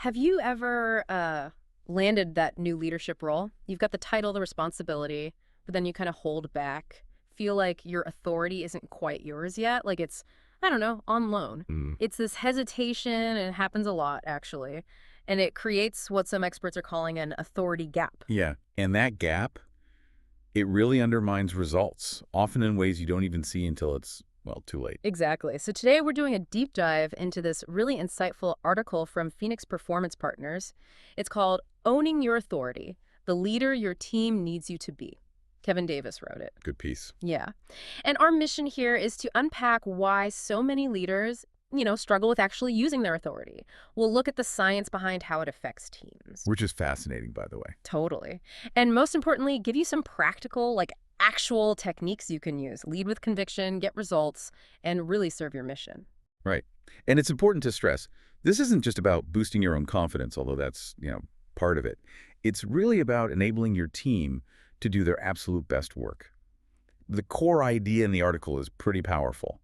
Have you ever landed that new leadership role? You've got the title, the responsibility, but then you kind of hold back, feel like your authority isn't quite yours yet, like it's, I don't know, on loan. Mm. It's this hesitation, and it happens a lot, actually, and it creates what some experts are calling an authority gap. Yeah, and that gap, it really undermines results, often in ways you don't even see until it's, well, too late. Exactly. So today we're doing a deep dive into this really insightful article from Phoenix Performance Partners. It's called Owning Your Authority, the Leader Your Team Needs You to Be. Kevin Davis wrote it. Good piece. Yeah. And our mission here is to unpack why so many leaders, struggle with actually using their authority. We'll look at the science behind how it affects teams. Which is fascinating, by the way. Totally. And most importantly, give you some practical, actual techniques you can use. Lead with conviction, get results, and really serve your mission. Right. And it's important to stress, this isn't just about boosting your own confidence, although that's, part of it. It's really about enabling your team to do their absolute best work. The core idea in the article is pretty powerful,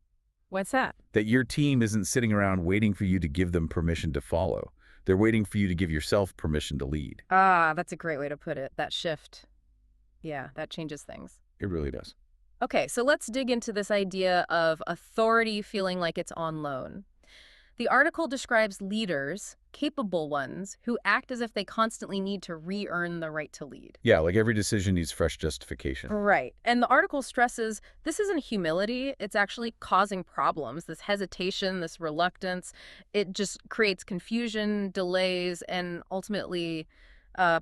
What's that? that your team isn't sitting around waiting for you to give them permission to follow. They're waiting for you to give yourself permission to lead. Ah, that's a great way to put it. That shift. Yeah, that changes things. It really does. Okay, so let's dig into this idea of authority feeling like it's on loan. The article describes leaders, capable ones, who act as if they constantly need to re-earn the right to lead. Yeah, like every decision needs fresh justification. Right. And the article stresses this isn't humility, it's actually causing problems. This hesitation, this reluctance, it just creates confusion, delays, and ultimately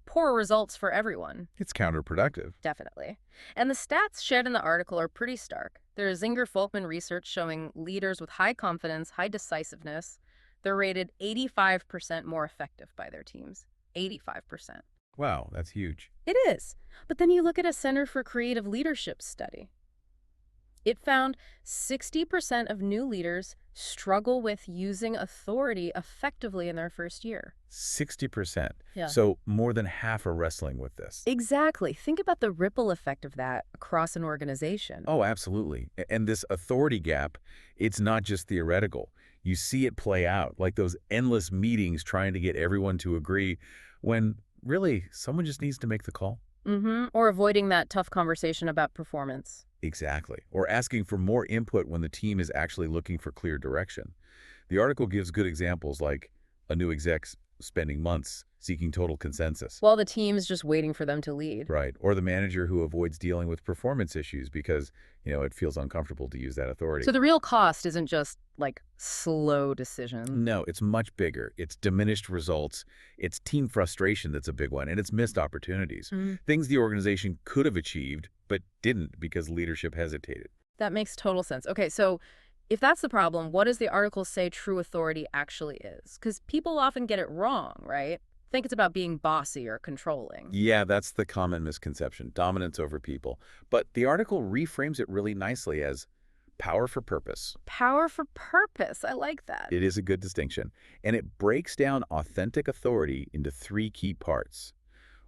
poor results for everyone. It's counterproductive. Definitely. And the stats shared in the article are pretty stark. There's Zinger-Folkman research showing leaders with high confidence, high decisiveness, they're rated 85% more effective by their teams. 85%. Wow, that's huge. It is. But then you look at a Center for Creative Leadership study. It found 60% of new leaders struggle with using authority effectively in their first year. 60%. Yeah. So more than half are wrestling with this. Exactly. Think about the ripple effect of that across an organization. Oh, absolutely. And this authority gap, it's not just theoretical. You see it play out, like those endless meetings trying to get everyone to agree when really someone just needs to make the call. Or avoiding that tough conversation about performance. Exactly. Or asking for more input when the team is actually looking for clear direction. The article gives good examples like a new exec spending months seeking total consensus. While the team's just waiting for them to lead. Right. Or the manager who avoids dealing with performance issues because, it feels uncomfortable to use that authority. So the real cost isn't just slow decisions. No, it's much bigger. It's diminished results. It's team frustration that's a big one, and it's missed opportunities. Things the organization could have achieved, but didn't because leadership hesitated. That makes total sense. Okay, so if that's the problem, what does the article say true authority actually is? Because people often get it wrong, right? Think it's about being bossy or controlling. Yeah, that's the common misconception, dominance over people. But the article reframes it really nicely as power for purpose. Power for purpose. I like that. It is a good distinction. And it breaks down authentic authority into three key parts.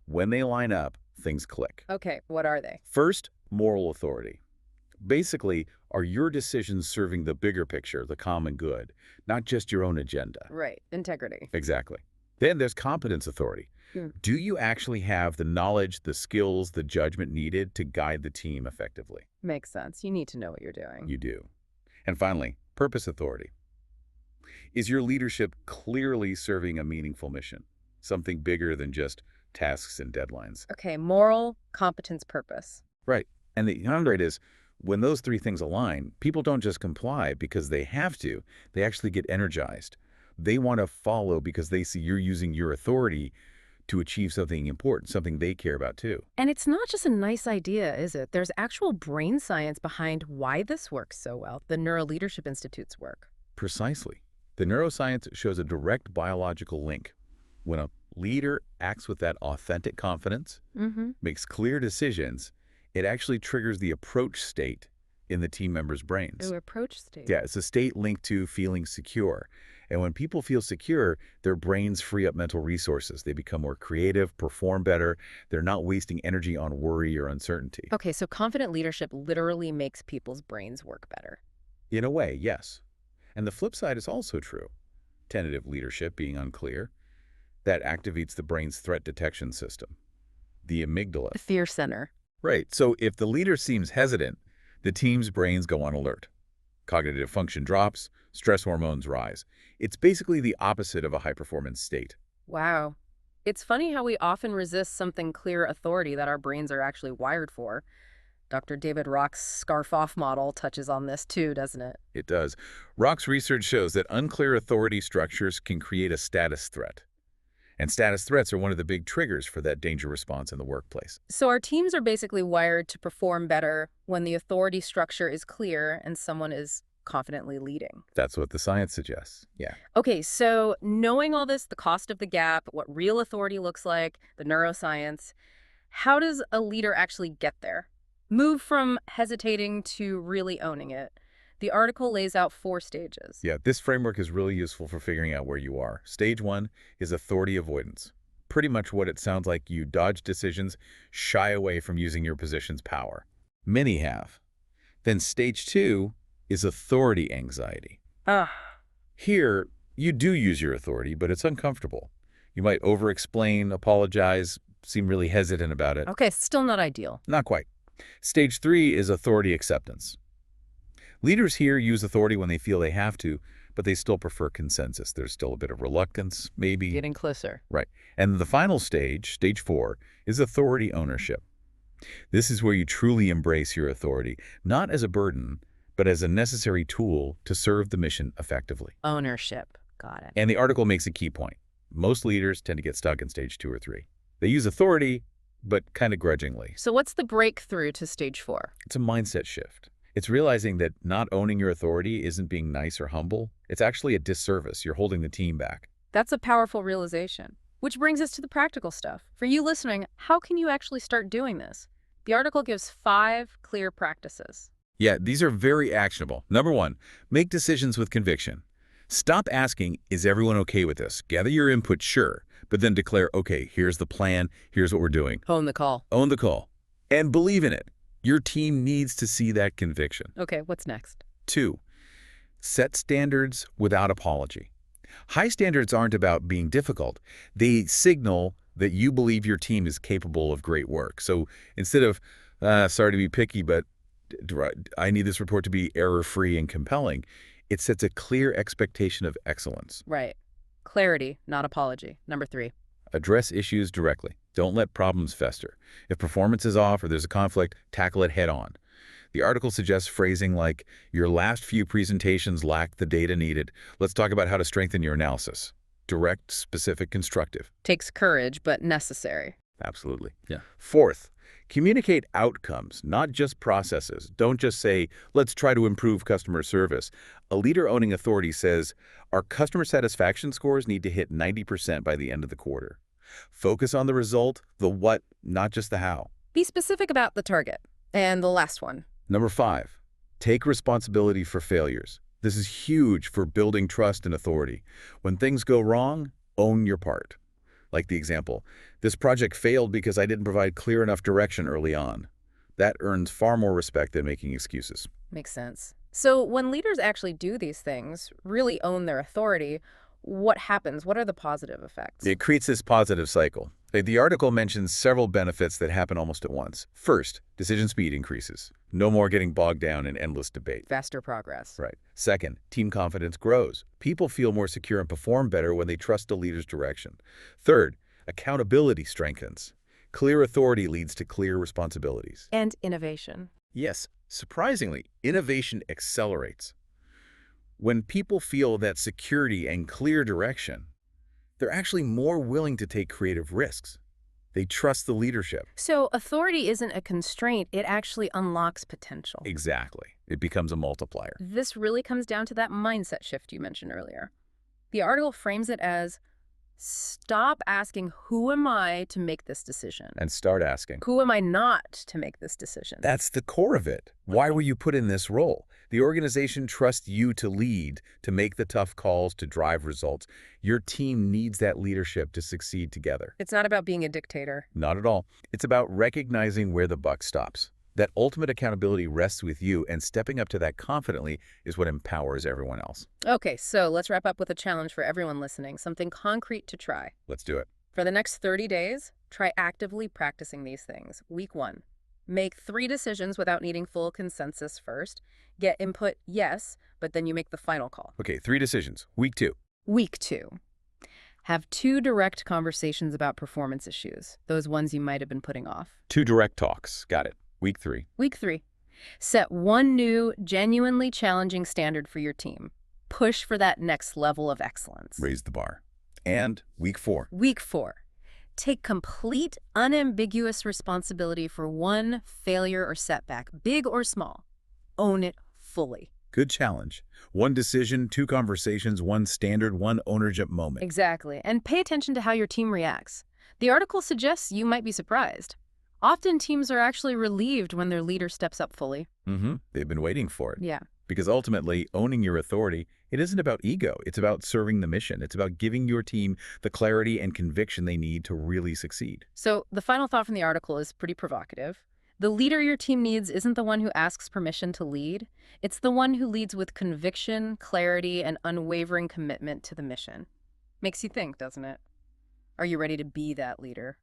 When they line up, things click. Okay, what are they? First, moral authority. Basically, are your decisions serving the bigger picture, the common good, not just your own agenda? Right, integrity. Exactly. Then there's competence authority. Do you actually have the knowledge, the skills, the judgment needed to guide the team effectively? Makes sense. You need to know what you're doing. You do. And finally, purpose authority. Is your leadership clearly serving a meaningful mission? Something bigger than just tasks and deadlines. Okay, moral, competence, purpose. Right. And the irony is, when those three things align, people don't just comply because they have to. They actually get energized. They want to follow because they see you're using your authority to achieve something important, something they care about too. And it's not just a nice idea, is it? There's actual brain science behind why this works so well, the Neuroleadership Institute's work. Precisely. The neuroscience shows a direct biological link. When a leader acts with that authentic confidence, makes clear decisions, it actually triggers the approach state in the team members' brains. Ooh, approach state. Yeah, it's a state linked to feeling secure. And when people feel secure, their brains free up mental resources. They become more creative, perform better. They're not wasting energy on worry or uncertainty. Okay, so confident leadership literally makes people's brains work better. In a way, yes. And the flip side is also true. Tentative leadership being unclear. That activates the brain's threat detection system, the amygdala. The fear center. Right. So if the leader seems hesitant, the team's brains go on alert. Cognitive function drops, stress hormones rise. It's basically the opposite of a high-performance state. Wow. It's funny how we often resist something clear authority that our brains are actually wired for. Dr. David Rock's scarf-off model touches on this too, doesn't it? It does. Rock's research shows that unclear authority structures can create a status threat. And status threats are one of the big triggers for that danger response in the workplace. So our teams are basically wired to perform better when the authority structure is clear and someone is confidently leading. That's what the science suggests. Yeah. Okay, so knowing all this, the cost of the gap, what real authority looks like, the neuroscience, how does a leader actually get there? Move from hesitating to really owning it. The article lays out 4 stages. Yeah, this framework is really useful for figuring out where you are. Stage 1 is authority avoidance. Pretty much what it sounds like: you dodge decisions, shy away from using your position's power. Many have. Then stage 2 is authority anxiety. Ah, Here, you do use your authority, but it's uncomfortable. You might over-explain, apologize, seem really hesitant about it. okay, still not ideal. Not quite. Stage 3 is authority acceptance. Leaders here use authority when they feel they have to, but they still prefer consensus. There's still a bit of reluctance, maybe. Getting closer. Right. And the final stage, stage 4, is authority ownership. This is where you truly embrace your authority, not as a burden, but as a necessary tool to serve the mission effectively. Ownership. Got it. And the article makes a key point. Most leaders tend to get stuck in stage 2 or 3. They use authority, but kind of grudgingly. So what's the breakthrough to stage 4? It's a mindset shift. It's realizing that not owning your authority isn't being nice or humble. It's actually a disservice. You're holding the team back. That's a powerful realization. Which brings us to the practical stuff. For you listening, how can you actually start doing this? The article gives 5 clear practices. Yeah, these are very actionable. Number 1, make decisions with conviction. Stop asking, is everyone okay with this? Gather your input, sure, but then declare, okay, here's the plan, here's what we're doing. Hone the call. Own the call. And believe in it. Your team needs to see that conviction. Okay, what's next? 2, set standards without apology. High standards aren't about being difficult. They signal that you believe your team is capable of great work. So instead of, sorry to be picky, but I need this report to be error-free and compelling, it sets a clear expectation of excellence. Right. Clarity, not apology. Number 3. Address issues directly. Don't let problems fester. If performance is off or there's a conflict, tackle it head on. The article suggests phrasing like, your last few presentations lacked the data needed. Let's talk about how to strengthen your analysis. Direct, specific, constructive. Takes courage, but necessary. Absolutely. Yeah. 4th, communicate outcomes, not just processes. Don't just say, let's try to improve customer service. A leader owning authority says, our customer satisfaction scores need to hit 90% by the end of the quarter. Focus on the result, the what, not just the how. Be specific about the target. And the last one. Number 5, take responsibility for failures. This is huge for building trust and authority. When things go wrong, own your part. Like the example, this project failed because I didn't provide clear enough direction early on. That earns far more respect than making excuses. Makes sense. So when leaders actually do these things, really own their authority, what happens? What are the positive effects? It creates this positive cycle. The article mentions several benefits that happen almost at once. First, decision speed increases. No more getting bogged down in endless debate. Faster progress. Right. Second, team confidence grows. People feel more secure and perform better when they trust a leader's direction. Third, accountability strengthens. Clear authority leads to clear responsibilities. And innovation. Yes, surprisingly, innovation accelerates. When people feel that security and clear direction, they're actually more willing to take creative risks. They trust the leadership. So authority isn't a constraint, it actually unlocks potential. Exactly. It becomes a multiplier. This really comes down to that mindset shift you mentioned earlier. The article frames it as, stop asking, who am I to make this decision? And start asking, Who am I not to make this decision? that's the core of it. Why were you put in this role? The organization trusts you to lead, to make the tough calls, to drive results. Your team needs that leadership to succeed together. It's not about being a dictator. Not at all. It's about recognizing where the buck stops. That ultimate accountability rests with you, and stepping up to that confidently is what empowers everyone else. Okay, so let's wrap up with a challenge for everyone listening, something concrete to try. Let's do it. For the next 30 days, try actively practicing these things. Week 1, make 3 decisions without needing full consensus first. Get input, yes, but then you make the final call. Okay, 3 decisions. Week 2. Week 2, have 2 direct conversations about performance issues, those ones you might have been putting off. 2 direct talks. Got it. Week 3. Week 3, set 1 new, genuinely challenging standard for your team. Push for that next level of excellence. Raise the bar. And week 4. Week 4, take complete, unambiguous responsibility for one failure or setback, big or small. Own it fully. Good challenge. 1 decision, 2 conversations, 1 standard, 1 ownership moment. Exactly. And pay attention to how your team reacts. The article suggests you might be surprised. Often teams are actually relieved when their leader steps up fully. They've been waiting for it. Yeah. Because ultimately, owning your authority, it isn't about ego. It's about serving the mission. It's about giving your team the clarity and conviction they need to really succeed. So the final thought from the article is pretty provocative. The leader your team needs isn't the one who asks permission to lead. It's the one who leads with conviction, clarity, and unwavering commitment to the mission. Makes you think, doesn't it? Are you ready to be that leader?